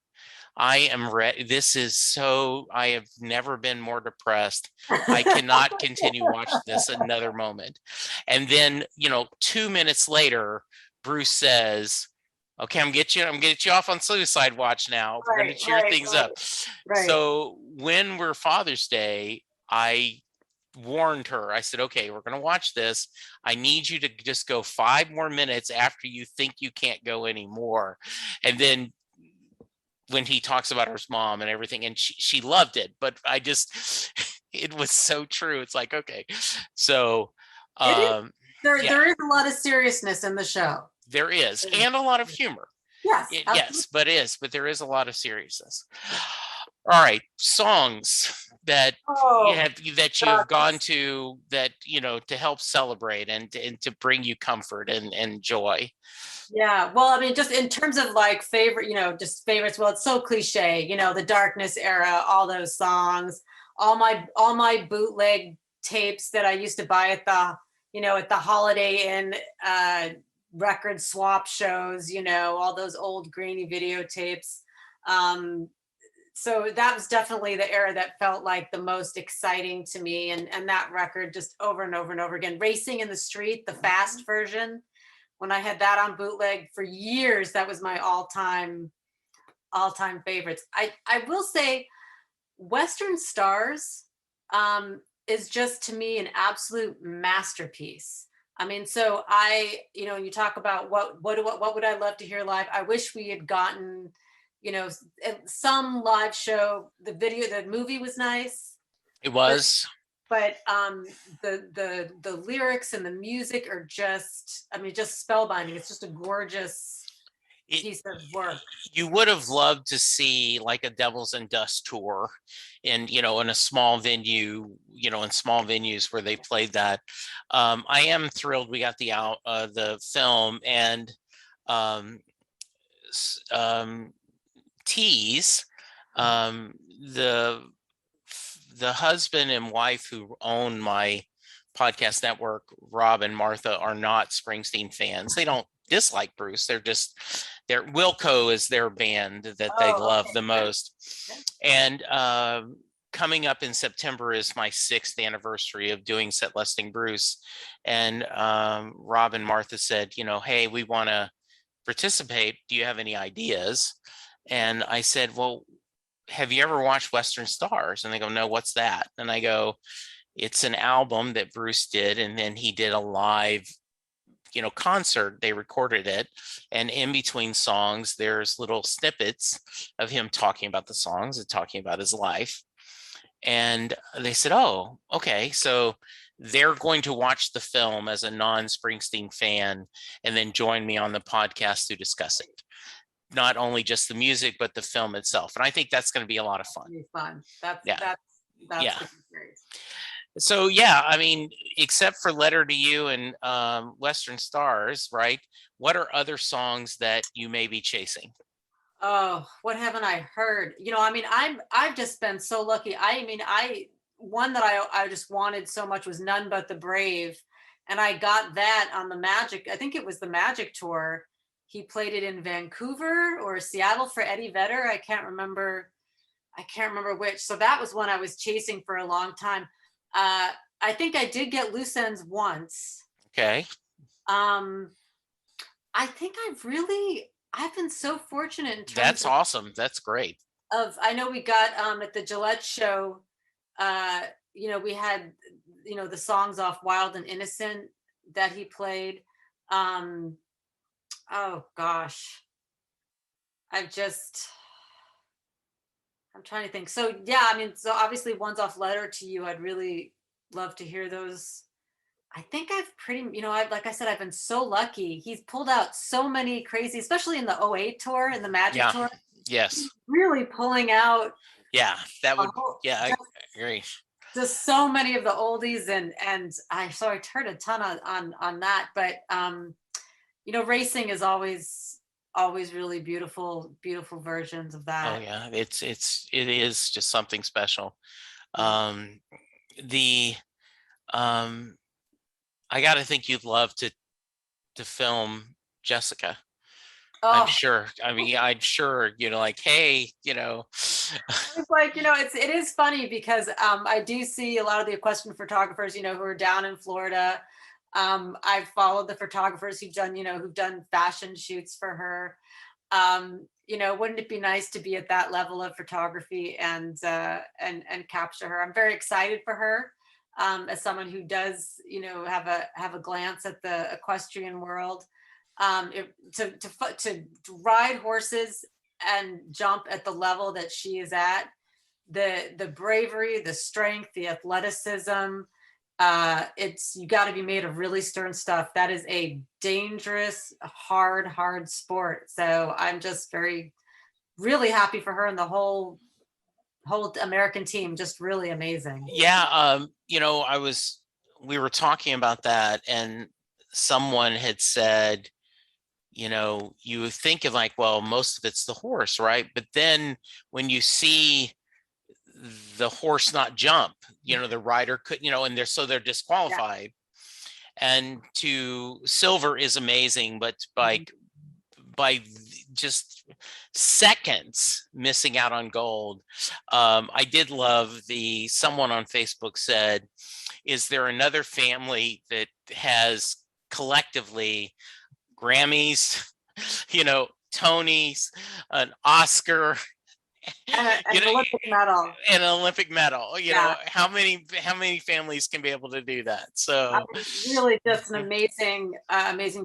I am ready. I have never been more depressed. I cannot continue watching this another moment. And then, 2 minutes later, Bruce says, okay, I'm gonna get you off on suicide watch now. We're gonna Right, cheer right, things right, up. right. So when we're Father's Day, I warned her. I said, okay, we're gonna watch this. I need you to just go 5 more minutes after you think you can't go anymore. And then when he talks about her mom and everything, and she loved it, but I just it was so true. It's like, okay. So It is. yeah, There is a lot of seriousness in the show. there is, and a lot of humor. Yes, Yes, absolutely. but there is a lot of seriousness. All right, songs that Oh, you've gone gosh. to, that to help celebrate and to bring you comfort and joy. Yeah. Well, I mean, just in terms of like favorite, just favorites. Well, it's so cliche, the Darkness era, all those songs, all my bootleg tapes that I used to buy at the Holiday Inn record swap shows, all those old grainy videotapes. Um, so that was definitely the era that felt like the most exciting to me, and that record just over and over and over again. Racing in the Street, the fast version, when I had that on bootleg for years, that was my all time favorites. I will say Western Stars is just to me an absolute masterpiece. I mean, so you talk about what would I love to hear live? I wish we had gotten, some live show. The movie was nice, It but was. the lyrics and the music are just, I mean, just spellbinding. It's just a gorgeous It, piece of work. you would have loved to see like a Devils and Dust tour in a small venue, in small venues where they played that. I am thrilled we got the film, and um, um, Tease, um, the the husband and wife who own my podcast network, Rob and Martha, are not Springsteen fans. They don't dislike Bruce. Their Wilco is their band that they Oh, love okay, the good. most. Yeah. And coming up in September is my 6th anniversary of doing Set Listing Bruce. And Rob and Martha said, hey, we want to participate. Do you have any ideas? And I said, well, have you ever watched Western Stars? And they go, no, what's that? And I go, it's an album that Bruce did, and then he did a live, concert. They recorded it, and in between songs, there's little snippets of him talking about the songs and talking about his life. And they said, oh, okay. So they're going to watch the film as a non-Springsteen fan and then join me on the podcast to discuss it. Not only just the music, but the film itself. And I think that's going to be a lot of fun. Be fun. That's Yeah. that's Yeah. gonna be great. So yeah, I mean, except for Letter to You and Western Stars, right? What are other songs that you may be chasing? Oh, what haven't I heard? I mean, I've just been so lucky. I mean, I one that I just wanted so much was None But the Brave, and I got that on the Magic. I think it was the Magic tour. He played it in Vancouver or Seattle for Eddie Vedder. I can't remember which. So that was one I was chasing for a long time. Uh, I think I did get Loose Ends once. Okay. Um, I think I've been so fortunate in terms That's awesome. That's great. I know we got at the Gillette show, uh, we had, the songs off Wild and Innocent that he played. Um, oh gosh. I've just I'm trying to think. So yeah, I mean, so obviously one's off Letter to You. I'd really love to hear those. I think I've pretty, like I said, I've been so lucky. He's pulled out so many crazy, especially in the '08 tour and the Magic Yeah. tour, Yes. really pulling out Yeah. That a would. whole, Yeah, I agree. just so many of the oldies, and I heard a ton on that. But racing is always really beautiful versions of Oh that. yeah, it is just something special. Yeah. Um, the um, I got to think you'd love to film Jessica. I'm Oh, sure. I mean, I'm sure, like, hey, it's like, it is funny because I do see a lot of the equestrian photographers, who are down in Florida. I've followed the photographers who've done fashion shoots for her. Wouldn't it be nice to be at that level of photography and capture her? I'm very excited for her, as someone who does, have a glance at the equestrian world. To ride horses and jump at the level that she is at, the bravery, the strength, the athleticism, it's you got to be made of really stern stuff. That is a dangerous, hard sport. So I'm just really happy for her, and the whole American team. Just really amazing. Yeah. We were talking about that, and someone had said, you think of like, well, most of it's the horse, right? But then when you see the horse not jump, the rider could, and they're Yeah. disqualified. And to silver is amazing, but by just seconds missing out on gold. I did love someone on Facebook said, is there another family that has collectively Grammys, Tonys, an Oscar, And an Olympic medal. and an Olympic medal? Yeah. How many families can be able to do that? So Really just an amazing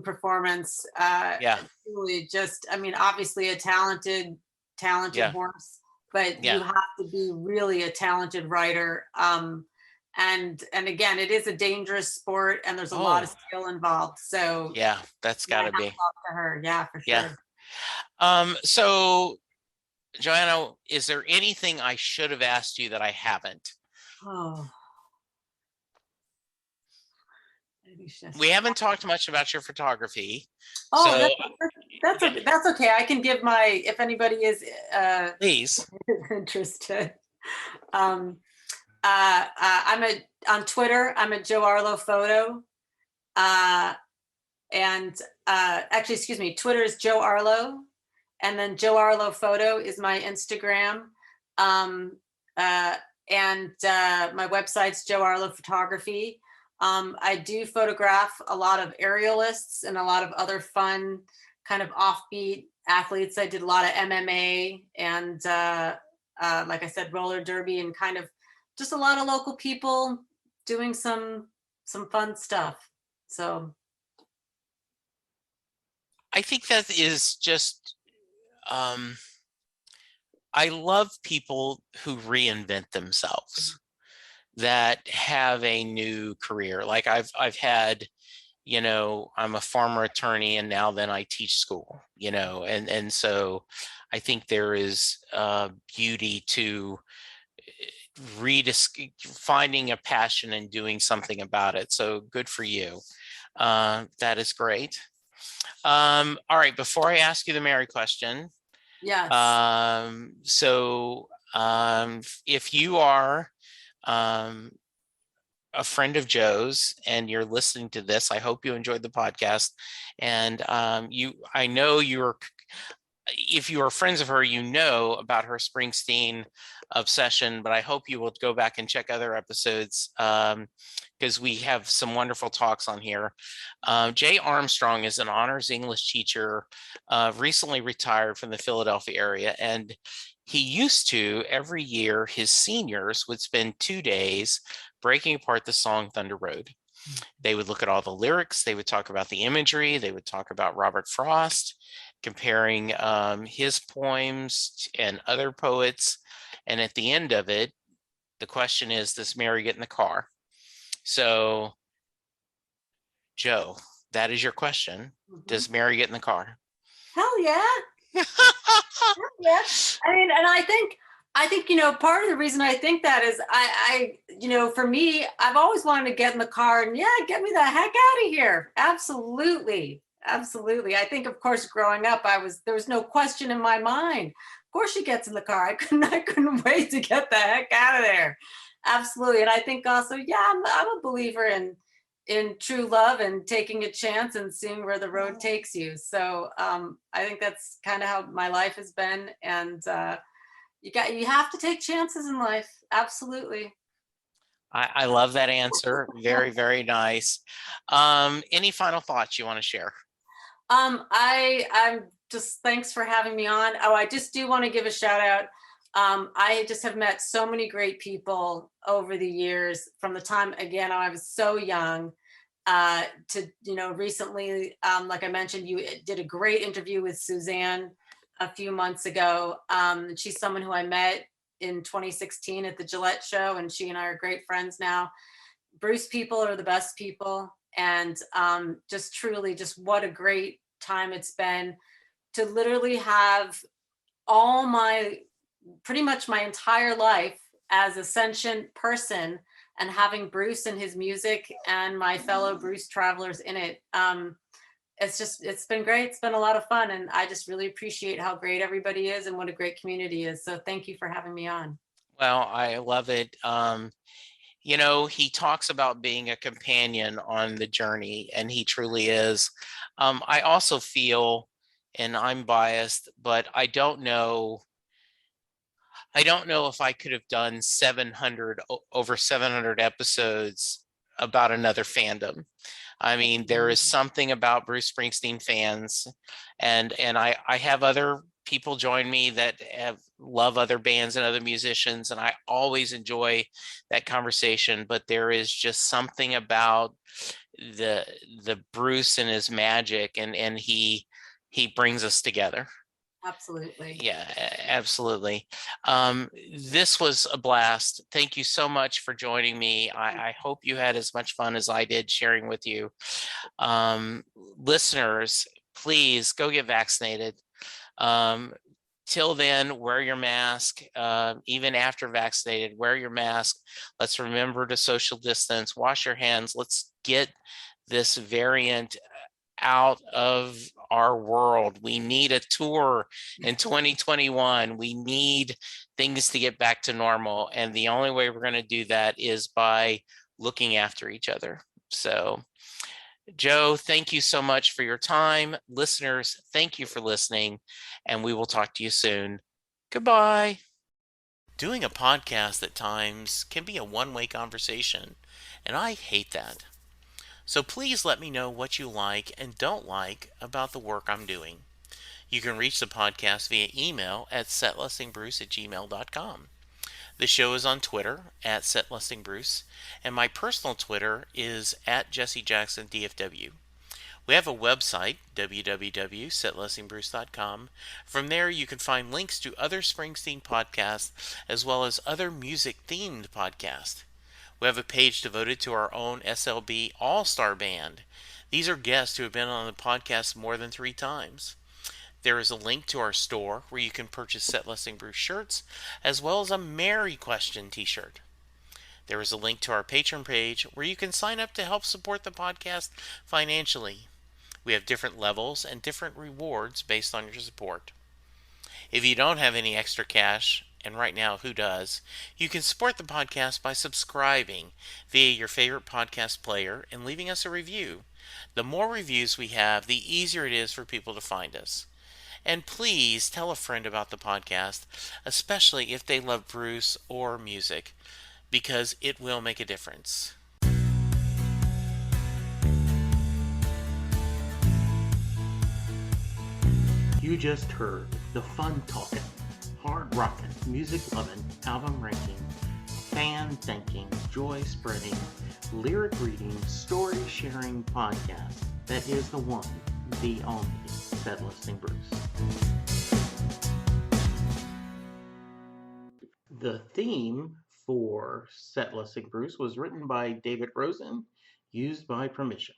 performance. yeah, Really just, obviously a talented yeah, horse, but you yeah. have to be really a talented rider. And again, it is a dangerous sport, and there's a lot of Oh, skill involved. So yeah, that's my gotta hats be. off to her. Yeah, for Yeah. sure. So Joanna, is there anything I should have asked you that I haven't? Oh, We haven't talked much about your photography. oh, So that's okay. I can give if anybody is please. interested. Um, on Twitter. I'm at Joe Arlow Photo. And actually, excuse me, Twitter is Joe Arlow, and then Joe Arlow Photo is my Instagram. Um, and my website's Joe Arlow Photography. I do photograph a lot of aerialists and a lot of other fun, kind of offbeat athletes. I did a lot of MMA and, like I said, roller derby, and kind of just a lot of local people doing some fun stuff. So I think that is just I love people who reinvent themselves, that have a new career. Like I've had, I'm a former attorney, and now then I teach school, and so I think there is beauty to finding a passion and doing something about it. So good for you. That is great. All right, before I ask you the Mary question, yes. so if you are a friend of Joe's and you're listening to this, I hope you enjoyed the podcast. And I know if you are friends of her, about her Springsteen obsession, but I hope you will go back and check other episodes, because we have some wonderful talks on here. Jay Armstrong is an honors English teacher, recently retired from the Philadelphia area. And he used to, every year, his seniors would spend 2 days breaking apart the song Thunder Road. They would look at all the lyrics. They would talk about the imagery. They would talk about Robert Frost, comparing his poems and other poets. And at the end of it, the question is, does Mary get in the car? So, Joe, that is your question. Does Mary get in the car? Hell yeah. Yeah. And I think, part of the reason I think that is for me, I've always wanted to get in the car and get me the heck out of here. Absolutely. Absolutely. I think, of course, growing up, there was no question in my mind. Of course she gets in the car. I couldn't wait to get the heck out of there. Absolutely. And I think also, I'm a believer in true love and taking a chance and seeing where the road takes you. So I think that's kind of how my life has been. And you have to take chances in life. Absolutely. I love that answer. Very, very nice. Any final thoughts you want to share? I'm just thanks for having me on. Oh, I just do want to give a shout out. I just have met so many great people over the years from the time again I was so young to recently like I mentioned you did a great interview with Suzanne a few months ago. She's someone who I met in 2016 at the Gillette show, and she and I are great friends now. Bruce people are the best people. And just truly, just what a great time it's been to literally have all my, pretty much my entire life as a sentient person and having Bruce and his music and my fellow Bruce travelers in it. It's been great. It's been a lot of fun. And I just really appreciate how great everybody is and what a great community is. So thank you for having me on. Well, I love it. He talks about being a companion on the journey, and he truly is. I also feel, and I'm biased, but I don't know if I could have done over 700 episodes about another fandom. I mean, there is something about Bruce Springsteen fans, and I have other people join me that love other bands and other musicians, and I always enjoy that conversation. But there is just something about the the Bruce and his magic, and he brings us together. Absolutely. Yeah, absolutely. This was a blast. Thank you so much for joining me. I hope you had as much fun as I did sharing with you. Listeners, please go get vaccinated. Um, till then, wear your mask. Even after vaccinated, wear your mask. Let's remember to social distance, wash your hands. Let's get this variant out of our world. We need a tour in 2021. We need things to get back to normal. And the only way we're going to do that is by looking after each other. So, Joe, thank you so much for your time. Listeners, thank you for listening, and we will talk to you soon. Goodbye. Doing a podcast at times can be a one-way conversation, and I hate that. So please let me know what you like and don't like about the work I'm doing. You can reach the podcast via email at setlistingbruce@gmail.com. The show is on Twitter at setlistingbruce, and my personal Twitter is at jessejacksondfw. We have a website, www.setlistingbruce.com. From there, you can find links to other Springsteen podcasts as well as other music-themed podcasts. We have a page devoted to our own SLB All-Star Band. These are guests who have been on the podcast more than 3 times. There is a link to our store where you can purchase Set Listing Bruce shirts as well as a Merry Question t-shirt. There is a link to our Patreon page where you can sign up to help support the podcast financially. We have different levels and different rewards based on your support. If you don't have any extra cash, and right now, who does? You can support the podcast by subscribing via your favorite podcast player and leaving us a review. The more reviews we have, the easier it is for people to find us. And please tell a friend about the podcast, especially if they love Bruce or music, because it will make a difference. You just heard the fun talking, hard rocking, music loving, album ranking, fan thinking, joy spreading, lyric reading, story sharing podcast that is the one, the only, Set Listing Bruce. The theme for Set Listing Bruce was written by David Rosen, used by permission.